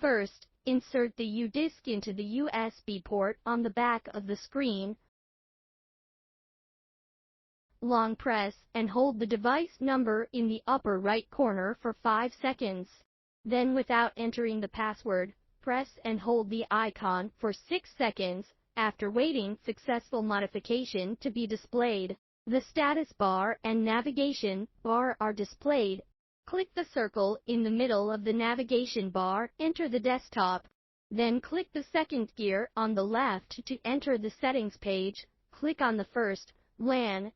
First, insert the U-Disc into the USB port on the back of the screen. Long press and hold the device number in the upper right corner for 5 seconds. Then, without entering the password, press and hold the icon for 6 seconds. After waiting, successful modification to be displayed. The status bar and navigation bar are displayed. Click the circle in the middle of the navigation bar, enter the desktop. Then click the second gear on the left to enter the settings page. Click on the first, LAN.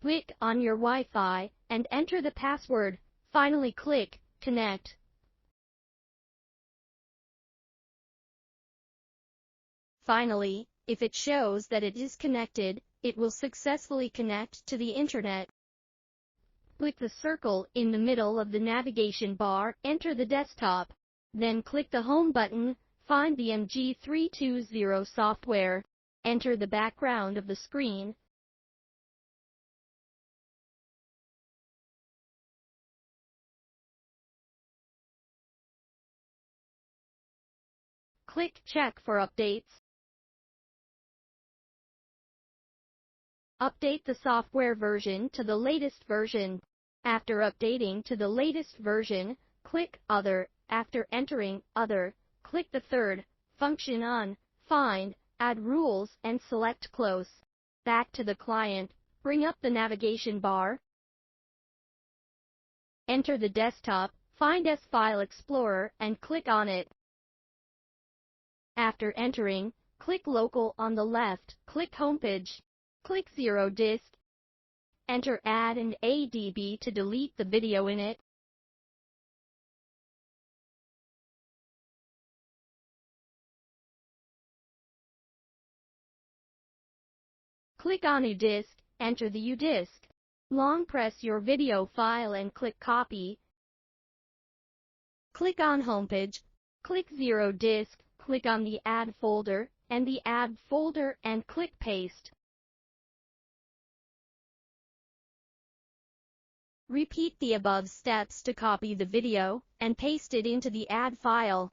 Click on your Wi-Fi and enter the password. Finally, click Connect. Finally, if it shows that it is connected, it will successfully connect to the internet. Click the circle in the middle of the navigation bar, enter the desktop. Then click the Home button, find the MG320 software. Enter the background of the screen. Click Check for updates. Update the software version to the latest version. After updating to the latest version, click Other. After entering Other, click the third function on Find, Add Rules and select Close. Back to the client, bring up the navigation bar. Enter the desktop, find S-File Explorer and click on it. After entering, click Local on the left, click Homepage. Click Zero Disk. Enter Add and ADB to delete the video in it. Click on U-Disc, enter the U-Disc. Long press your video file and click Copy. Click on Homepage. Click Zero Disk, click on the Add folder and the Add folder and click Paste. Repeat the above steps to copy the video and paste it into the add file.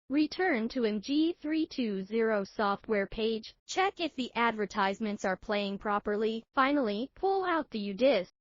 Return to MG320 software page. Check if the advertisements are playing properly. Finally, pull out the U-Disc.